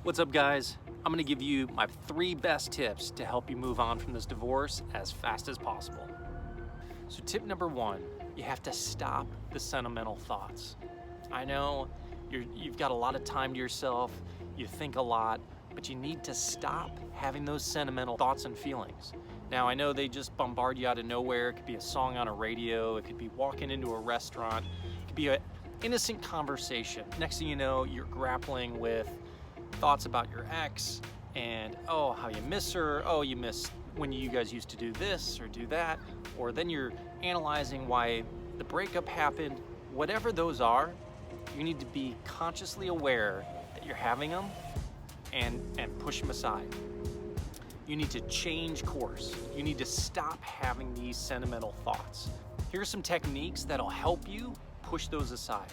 What's up, guys? I'm gonna give you my 3 best tips to help you move on from this divorce as fast as possible. So tip number 1, you have to stop the sentimental thoughts. I know you've got a lot of time to yourself, you think a lot, but you need to stop having those sentimental thoughts and feelings. Now, I know they just bombard you out of nowhere. It could be a song on a radio, it could be walking into a restaurant, it could be an innocent conversation. Next thing you know, you're grappling with thoughts about your ex and, oh, how you miss her, oh, you miss when you guys used to do this or do that, or then you're analyzing why the breakup happened. Whatever those are, you need to be consciously aware that you're having them and push them aside. You need to change course. You need to stop having these sentimental thoughts. Here are some techniques that'll help you push those aside.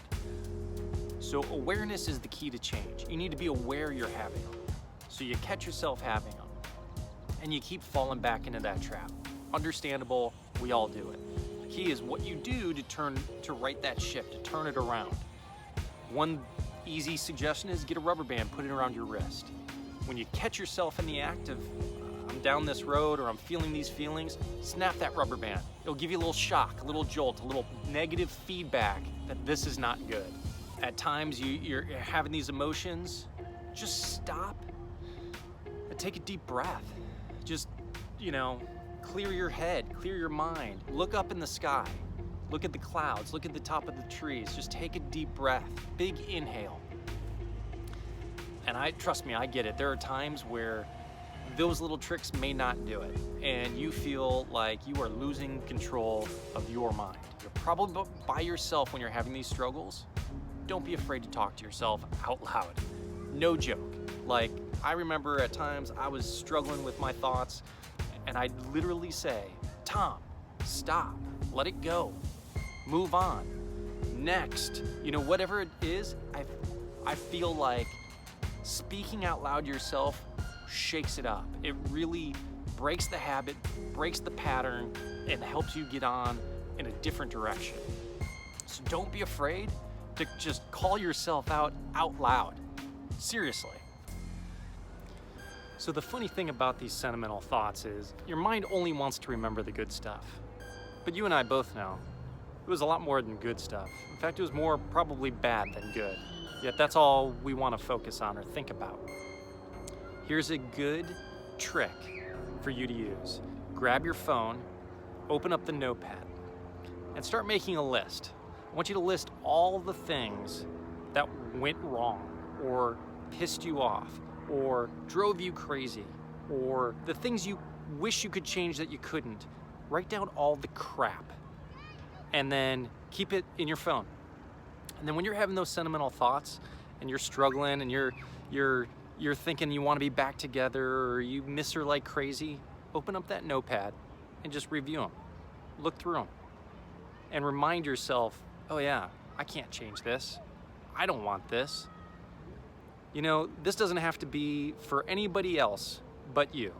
So awareness is the key to change. You need to be aware you're having them. So you catch yourself having them and you keep falling back into that trap. Understandable, we all do it. The key is what you do to right that ship, to turn it around. One easy suggestion is get a rubber band, put it around your wrist. When you catch yourself in the act of I'm down this road or I'm feeling these feelings, snap that rubber band. It'll give you a little shock, a little jolt, a little negative feedback that this is not good. At times you're having these emotions, just stop and take a deep breath. Just, clear your head, clear your mind, look up in the sky, look at the clouds, look at the top of the trees, just take a deep breath, big inhale. And trust me, I get it. There are times where those little tricks may not do it, and you feel like you are losing control of your mind. You're probably by yourself when you're having these struggles. Don't be afraid to talk to yourself out loud. No joke. Like, I remember at times I was struggling with my thoughts, and I'd literally say, Tom, stop, let it go, move on, next. Whatever it is, I feel like speaking out loud to yourself shakes it up. It really breaks the habit, breaks the pattern, and helps you get on in a different direction. So don't be afraid to just call yourself out loud. Seriously. So the funny thing about these sentimental thoughts is your mind only wants to remember the good stuff. But you and I both know it was a lot more than good stuff. In fact, it was more probably bad than good. Yet that's all we want to focus on or think about. Here's a good trick for you to use. Grab your phone, open up the notepad, and start making a list. I want you to list all the things that went wrong or pissed you off or drove you crazy or the things you wish you could change that you couldn't. Write down all the crap and then keep it in your phone. And then when you're having those sentimental thoughts and you're struggling and you're thinking you want to be back together or you miss her like crazy, open up that notepad and just review them. Look through them and remind yourself, oh yeah, I can't change this. I don't want this. This doesn't have to be for anybody else but you.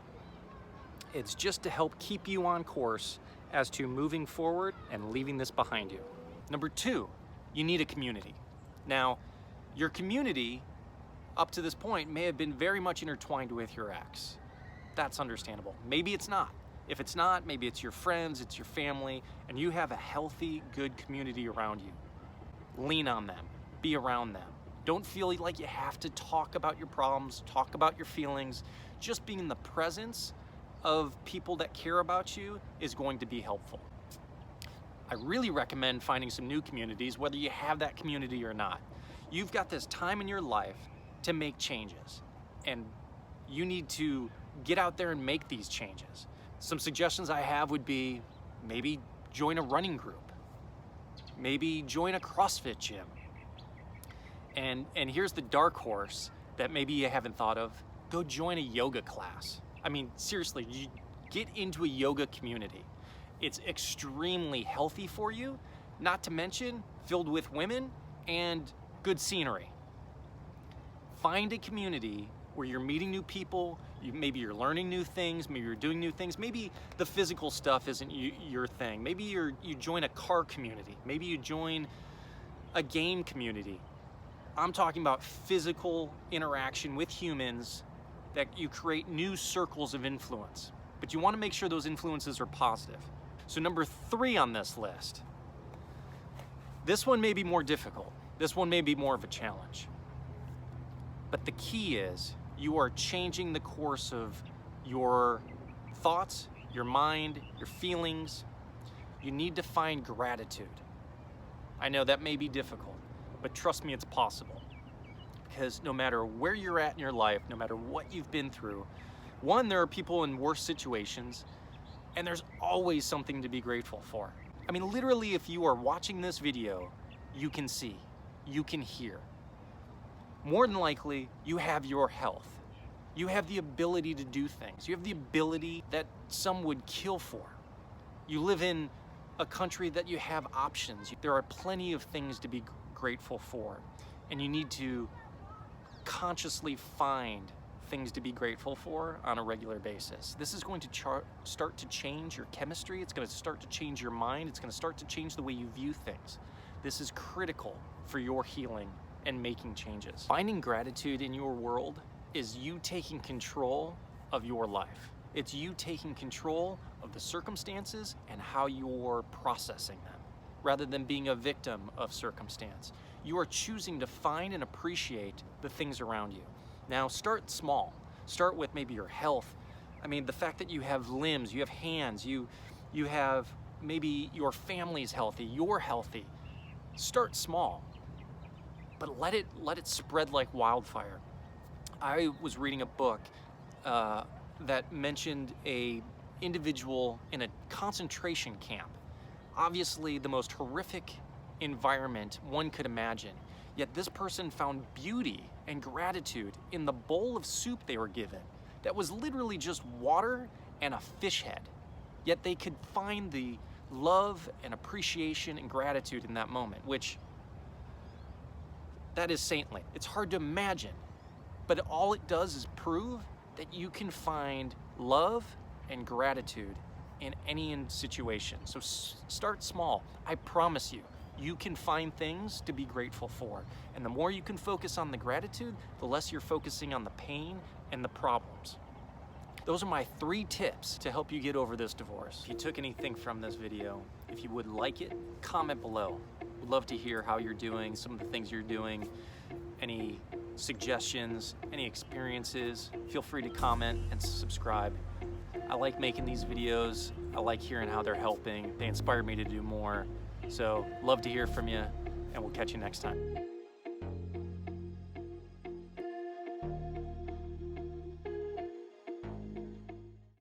It's just to help keep you on course as to moving forward and leaving this behind you. Number 2, you need a community. Now, your community up to this point may have been very much intertwined with your ex. That's understandable. Maybe it's not. If it's not, maybe it's your friends, it's your family, and you have a healthy, good community around you. Lean on them, be around them. Don't feel like you have to talk about your problems, talk about your feelings. Just being in the presence of people that care about you is going to be helpful. I really recommend finding some new communities, whether you have that community or not. You've got this time in your life to make changes, and you need to get out there and make these changes. Some suggestions I have would be maybe join a running group, maybe join a CrossFit gym. And here's the dark horse that maybe you haven't thought of. Go join a yoga class. I mean, seriously, you get into a yoga community. It's extremely healthy for you, not to mention filled with women and good scenery. Find a community where you're meeting new people, maybe you're learning new things, maybe you're doing new things, maybe the physical stuff isn't your thing. Maybe you join a car community, maybe you join a game community. I'm talking about physical interaction with humans, that you create new circles of influence. But you want to make sure those influences are positive. So number 3 on this list, this one may be more difficult. This one may be more of a challenge. But the key is you are changing the course of your thoughts, your mind, your feelings. You need to find gratitude. I know that may be difficult, but trust me, it's possible. Because no matter where you're at in your life, no matter what you've been through, one, there are people in worse situations, and there's always something to be grateful for. I mean, literally, if you are watching this video, you can see, you can hear. More than likely, you have your health. You have the ability to do things. You have the ability that some would kill for. You live in a country that you have options. There are plenty of things to be grateful for, and you need to consciously find things to be grateful for on a regular basis. This is going to start to change your chemistry. It's going to start to change your mind. It's going to start to change the way you view things. This is critical for your healing and making changes. Finding gratitude in your world is you taking control of your life. It's you taking control of the circumstances and how you're processing them, rather than being a victim of circumstance. You are choosing to find and appreciate the things around you. Now, start small. Start with maybe your health. I mean, the fact that you have limbs, you have hands, you have maybe your family's healthy, you're healthy. Start small, but let it spread like wildfire. I was reading a book that mentioned a individual in a concentration camp. Obviously the most horrific environment one could imagine. Yet this person found beauty and gratitude in the bowl of soup they were given that was literally just water and a fish head. Yet they could find the love and appreciation and gratitude in that moment, which that is saintly. It's hard to imagine, but all it does is prove that you can find love and gratitude in any situation. So start small. I promise you, you can find things to be grateful for. And the more you can focus on the gratitude, the less you're focusing on the pain and the problems. Those are my 3 tips to help you get over this divorce. If you took anything from this video, if you would like it, comment below. We'd love to hear how you're doing, some of the things you're doing, any suggestions, any experiences. Feel free to comment and subscribe. I like making these videos. I like hearing how they're helping. They inspire me to do more. So love to hear from you, and we'll catch you next time.